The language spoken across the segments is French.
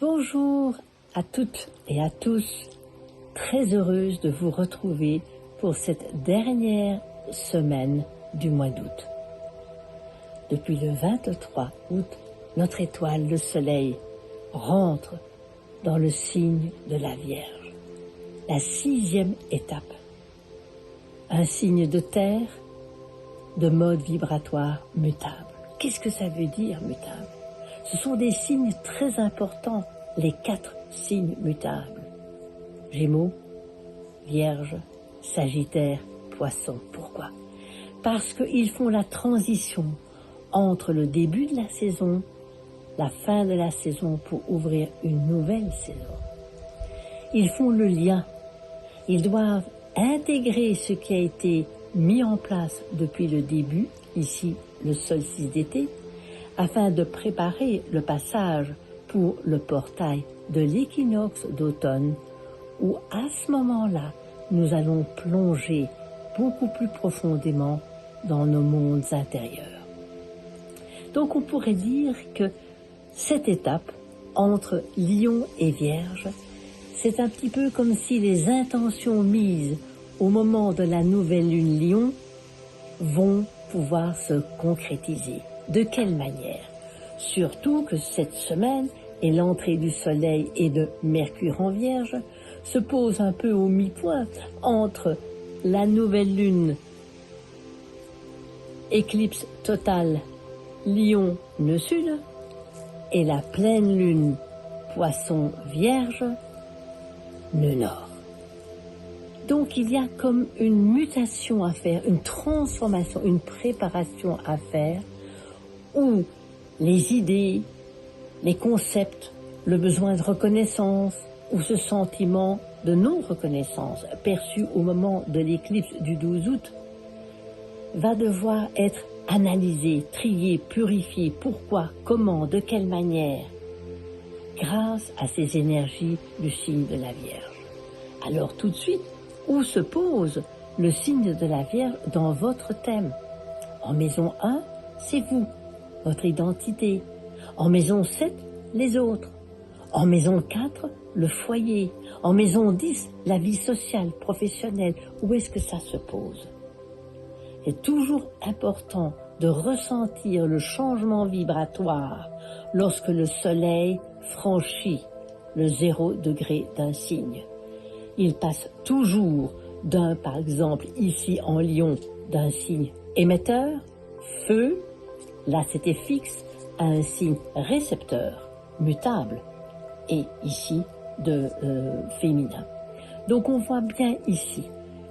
Bonjour à toutes et à tous, très heureuse de vous retrouver pour cette dernière semaine du mois d'août. Depuis le 23 août, notre étoile, le soleil, rentre dans le signe de la Vierge, la 6e étape. Un signe de terre, de mode vibratoire mutable. Qu'est-ce que ça veut dire mutable? Ce sont des signes très importants, les 4 signes mutables. Gémeaux, Vierge, Sagittaire, Poisson. Pourquoi? Parce qu'ils font la transition entre le début de la saison, la fin de la saison pour ouvrir une nouvelle saison. Ils font le lien. Ils doivent intégrer ce qui a été mis en place depuis le début, ici le solstice d'été, afin de préparer le passage pour le portail de l'équinoxe d'automne, où à ce moment-là, nous allons plonger beaucoup plus profondément dans nos mondes intérieurs. Donc on pourrait dire que cette étape entre Lion et Vierge, c'est un petit peu comme si les intentions mises au moment de la nouvelle lune Lion vont pouvoir se concrétiser. De quelle manière? Surtout que cette semaine et l'entrée du Soleil et de Mercure en Vierge se pose un peu au mi-point entre la nouvelle lune, éclipse totale, Lion nœud sud, et la pleine lune, Poisson Vierge, nœud nord. Donc il y a comme une mutation à faire, une transformation, une préparation à faire, où les idées, les concepts, le besoin de reconnaissance ou ce sentiment de non-reconnaissance perçu au moment de l'éclipse du 12 août va devoir être analysé, trié, purifié. Pourquoi, comment, de quelle manière? Grâce à ces énergies du signe de la Vierge. Alors tout de suite, où se pose le signe de la Vierge dans votre thème? En maison 1, c'est vous, votre identité. En maison 7, les autres. En maison 4, le foyer. En maison 10, la vie sociale, professionnelle. Où est-ce que ça se pose? C'est toujours important de ressentir le changement vibratoire lorsque le soleil franchit le 0 degré d'un signe. Il passe toujours d'un, par exemple, ici en Lion, d'un signe émetteur, feu, là c'était fixe, à un signe récepteur, mutable, et ici de féminin. Donc on voit bien ici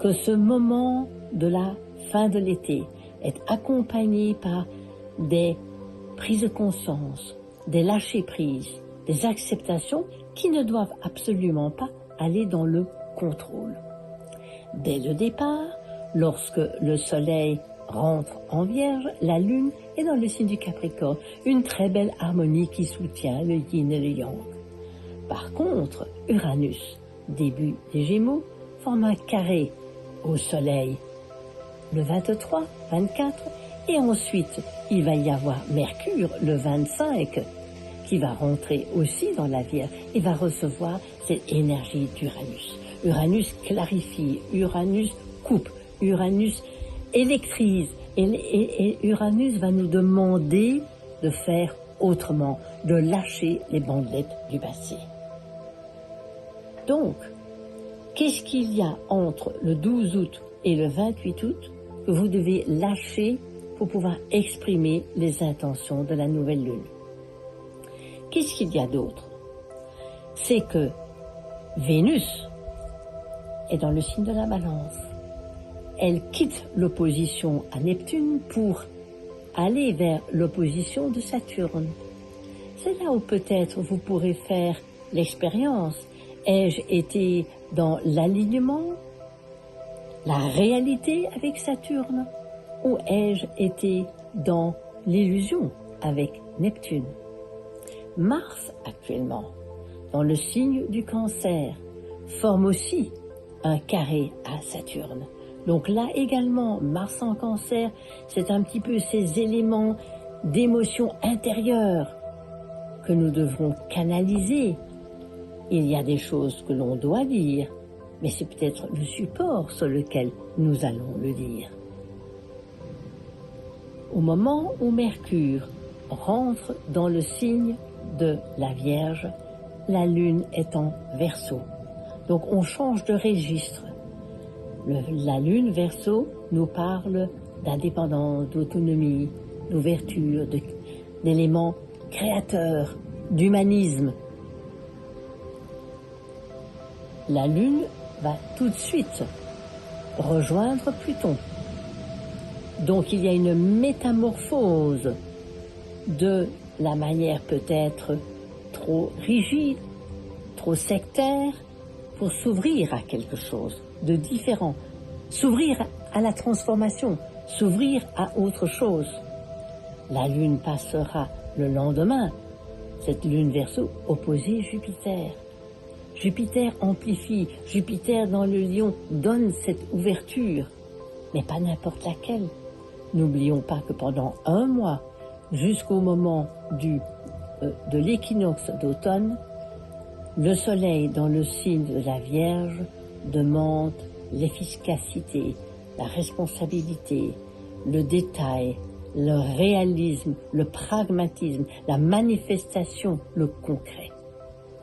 que ce moment de la fin de l'été est accompagné par des prises de conscience, des lâcher-prises, des acceptations qui ne doivent absolument pas aller dans le contrôle. Dès le départ, lorsque le soleil rentre en Vierge, la lune est dans le signe du Capricorne, une très belle harmonie qui soutient le yin et le yang. Par contre, Uranus, début des Gémeaux, forme un carré au soleil le 23, 24, et ensuite il va y avoir Mercure le 25 qui va rentrer aussi dans la Vierge et va recevoir cette énergie d'Uranus. Uranus clarifie, Uranus coupe, Uranus électrise, et Uranus va nous demander de faire autrement, de lâcher les bandelettes du passé. Donc, qu'est-ce qu'il y a entre le 12 août et le 28 août que vous devez lâcher pour pouvoir exprimer les intentions de la nouvelle lune? Qu'est-ce qu'il y a d'autre? C'est que Vénus est dans le signe de la Balance. Elle quitte l'opposition à Neptune pour aller vers l'opposition de Saturne. C'est là où peut-être vous pourrez faire l'expérience. Ai-je été dans l'alignement, la réalité avec Saturne, ou ai-je été dans l'illusion avec Neptune? Mars, actuellement, dans le signe du Cancer, forme aussi un carré à Saturne. Donc là également, Mars en Cancer, c'est un petit peu ces éléments d'émotion intérieure que nous devrons canaliser. Il y a des choses que l'on doit dire, mais c'est peut-être le support sur lequel nous allons le dire. Au moment où Mercure rentre dans le signe de la Vierge, la Lune est en Verseau. Donc on change de registre. La Lune Verseau nous parle d'indépendance, d'autonomie, d'ouverture, d'éléments créateurs, d'humanisme. La Lune va tout de suite rejoindre Pluton. Donc il y a une métamorphose de la manière peut-être trop rigide, trop sectaire, pour s'ouvrir à quelque chose de différent, s'ouvrir à la transformation, s'ouvrir à autre chose. La Lune passera le lendemain, cette Lune Verseau opposée Jupiter. Jupiter amplifie, Jupiter dans le Lion donne cette ouverture, mais pas n'importe laquelle. N'oublions pas que pendant un mois, jusqu'au moment de l'équinoxe d'automne, le Soleil dans le signe de la Vierge demande l'efficacité, la responsabilité, le détail, le réalisme, le pragmatisme, la manifestation, le concret.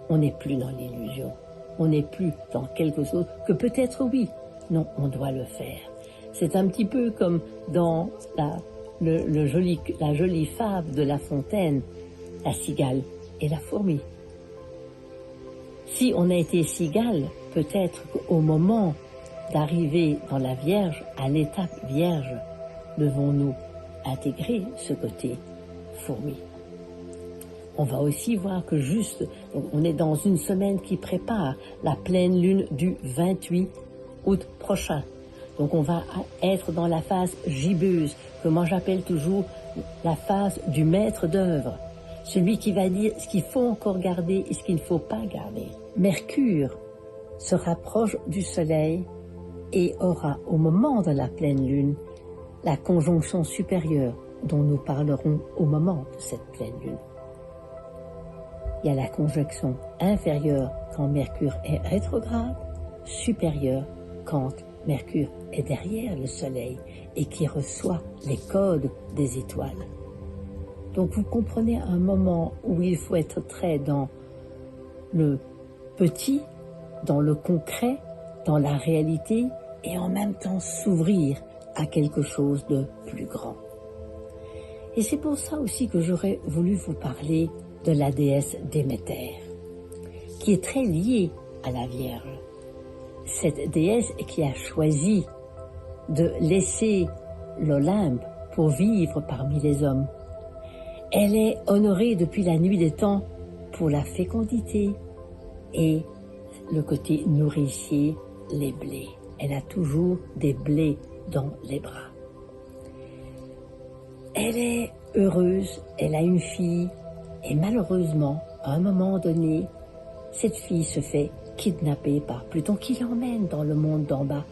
On n'est plus dans l'illusion, on n'est plus dans quelque chose que peut-être oui, non, on doit le faire. C'est un petit peu comme dans la jolie fable de La Fontaine, la cigale et la fourmi. Si on a été cigale, peut-être qu'au moment d'arriver dans la Vierge, à l'étape Vierge, devons-nous intégrer ce côté fourmi. On va aussi voir que donc on est dans une semaine qui prépare la pleine lune du 28 août prochain. Donc on va être dans la phase gibbeuse, que moi j'appelle toujours la phase du maître d'œuvre. Celui qui va dire ce qu'il faut encore garder et ce qu'il ne faut pas garder. Mercure se rapproche du Soleil et aura au moment de la pleine lune la conjonction supérieure dont nous parlerons au moment de cette pleine lune. Il y a la conjonction inférieure quand Mercure est rétrograde, supérieure quand Mercure est derrière le Soleil et qui reçoit les codes des étoiles. Donc vous comprenez un moment où il faut être très dans le petit, dans le concret, dans la réalité et en même temps s'ouvrir à quelque chose de plus grand. Et c'est pour ça aussi que j'aurais voulu vous parler de la déesse Déméter, qui est très liée à la Vierge. Cette déesse qui a choisi de laisser l'Olympe pour vivre parmi les hommes. Elle est honorée depuis la nuit des temps pour la fécondité et le côté nourricier, les blés. Elle a toujours des blés dans les bras. Elle est heureuse, elle a une fille et malheureusement, à un moment donné, cette fille se fait kidnapper par Pluton qui l'emmène dans le monde d'en bas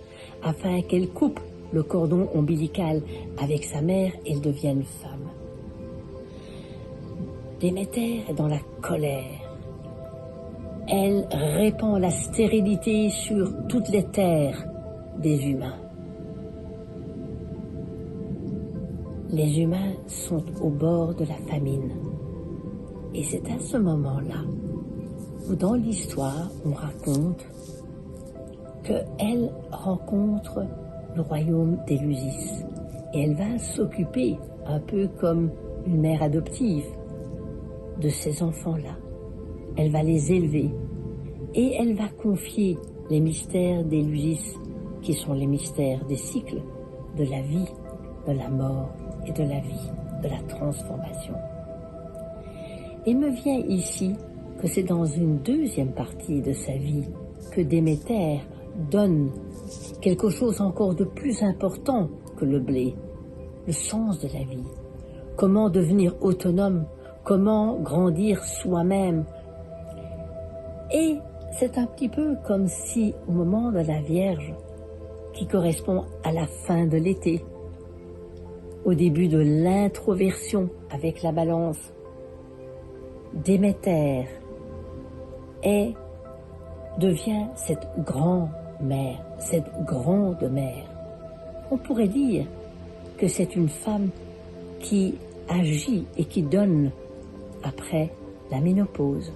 afin qu'elle coupe le cordon ombilical avec sa mère et elle devienne femme. Déméter est dans la colère. Elle répand la stérilité sur toutes les terres des humains. Les humains sont au bord de la famine. Et c'est à ce moment-là où dans l'histoire on raconte qu'elle rencontre le royaume d'Élusis. Et elle va s'occuper, un peu comme une mère adoptive, de ces enfants-là. Elle va les élever et elle va confier les mystères d'Élusis, qui sont les mystères des cycles, de la vie, de la mort et de la vie, de la transformation. Il me vient ici que c'est dans une deuxième partie de sa vie que Déméter donne quelque chose encore de plus important que le blé, le sens de la vie. Comment devenir autonome, comment grandir soi-même. Et c'est un petit peu comme si au moment de la Vierge, qui correspond à la fin de l'été, au début de l'introversion avec la Balance, Déméter devient cette grand-mère, cette grande-mère. On pourrait dire que c'est une femme qui agit et qui donne après la ménopause.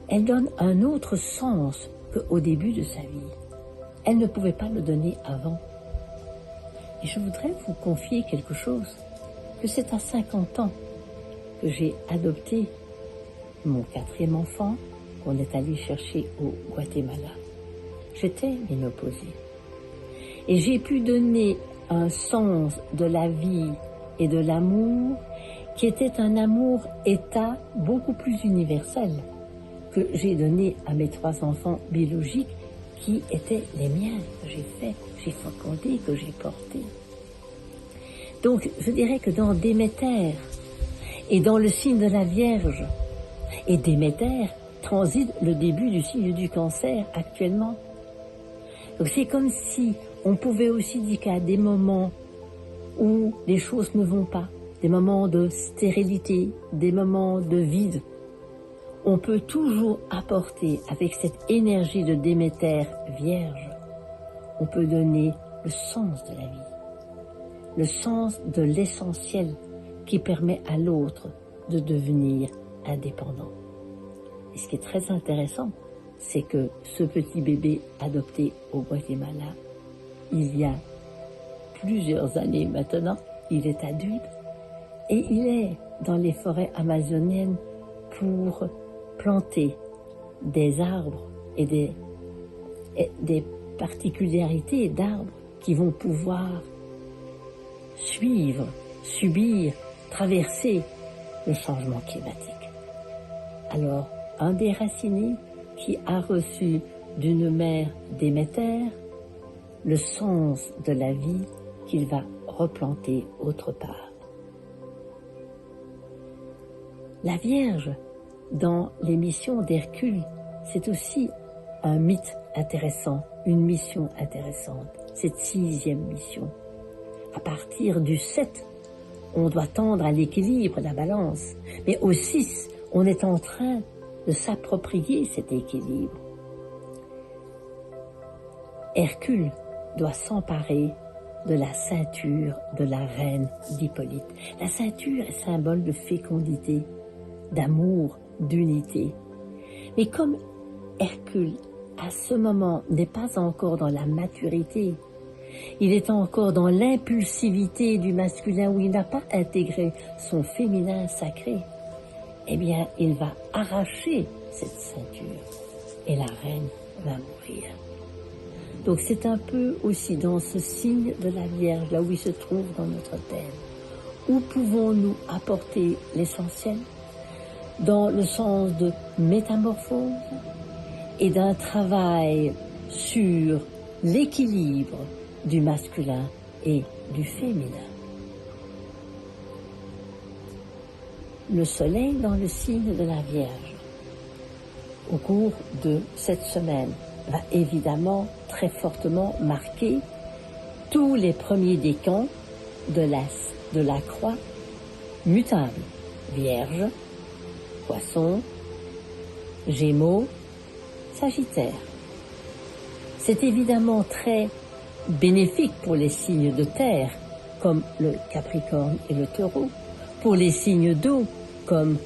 Elle donne un autre sens qu'au début de sa vie. Elle ne pouvait pas le donner avant. Et je voudrais vous confier quelque chose, que c'est à 50 ans que j'ai adopté mon 4e enfant qu'on est allé chercher au Guatemala. J'étais ménopausée. Et j'ai pu donner un sens de la vie et de l'amour qui était un amour-état beaucoup plus universel que j'ai donné à mes 3 enfants biologiques qui étaient les miens, que j'ai fait, j'ai fécondé, que j'ai porté. Donc je dirais que dans Déméter et dans le signe de la Vierge, et Déméter transite le début du signe du Cancer actuellement. Donc c'est comme si on pouvait aussi dire qu'à des moments où les choses ne vont pas, des moments de stérilité, des moments de vide, on peut toujours apporter avec cette énergie de Déméter Vierge, on peut donner le sens de la vie, le sens de l'essentiel qui permet à l'autre de devenir indépendant. Et ce qui est très intéressant, c'est que ce petit bébé adopté au Guatemala, il y a plusieurs années maintenant, il est adulte et il est dans les forêts amazoniennes pour planter des arbres et des particularités d'arbres qui vont pouvoir subir, traverser le changement climatique. Alors, un déraciné qui a reçu d'une mère Déméter le sens de la vie qu'il va replanter autre part. La Vierge, dans les missions d'Hercule, c'est aussi un mythe intéressant, une mission intéressante, cette 6e mission. À partir du 7, on doit tendre à l'équilibre, la balance, mais au 6, on est en train de s'approprier cet équilibre. Hercule doit s'emparer de la ceinture de la reine d'Hippolyte. La ceinture est symbole de fécondité, d'amour, d'unité. Mais comme Hercule, à ce moment, n'est pas encore dans la maturité, il est encore dans l'impulsivité du masculin où il n'a pas intégré son féminin sacré, eh bien, il va arracher cette ceinture et la reine va mourir. Donc c'est un peu aussi dans ce signe de la Vierge, là où il se trouve dans notre thème. Où pouvons-nous apporter l'essentiel? Dans le sens de métamorphose et d'un travail sur l'équilibre du masculin et du féminin. Le soleil dans le signe de la Vierge, au cours de cette semaine, va évidemment très fortement marquer tous les premiers décans de la croix mutable. Vierge, Poisson, Gémeaux, Sagittaire. C'est évidemment très bénéfique pour les signes de terre, comme le Capricorne et le Taureau, pour les signes d'eau, comme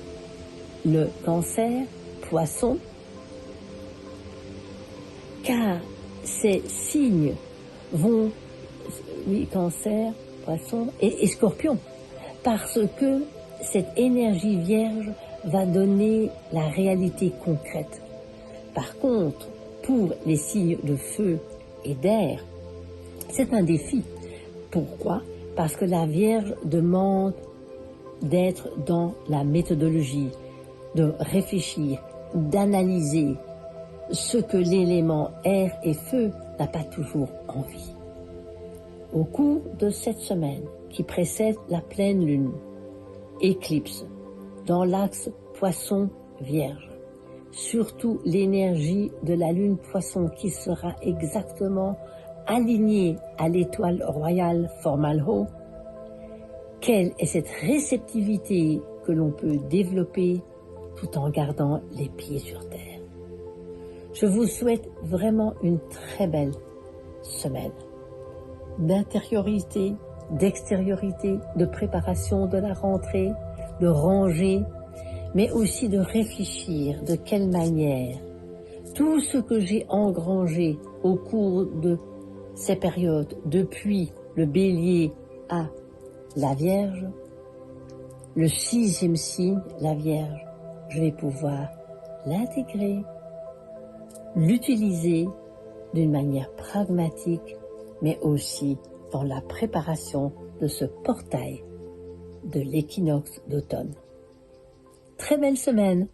le Cancer, Poisson, car ces signes vont, oui, Cancer, Poisson et Scorpion, parce que cette énergie vierge va donner la réalité concrète. Par contre, pour les signes de feu et d'air, c'est un défi. Pourquoi? Parce que la Vierge demande d'être dans la méthodologie, de réfléchir, d'analyser ce que l'élément air et feu n'a pas toujours envie. Au cours de cette semaine qui précède la pleine lune, éclipse, dans l'axe Poisson-Vierge, surtout l'énergie de la lune Poisson qui sera exactement alignée à l'étoile royale Fomalhaut. Quelle est cette réceptivité que l'on peut développer tout en gardant les pieds sur terre. Je vous souhaite vraiment une très belle semaine d'intériorité, d'extériorité, de préparation de la rentrée, de ranger, mais aussi de réfléchir de quelle manière tout ce que j'ai engrangé au cours de ces périodes, depuis le Bélier à la Vierge, le 6e signe, la Vierge, je vais pouvoir l'intégrer, l'utiliser d'une manière pragmatique, mais aussi dans la préparation de ce portail de l'équinoxe d'automne. Très belle semaine!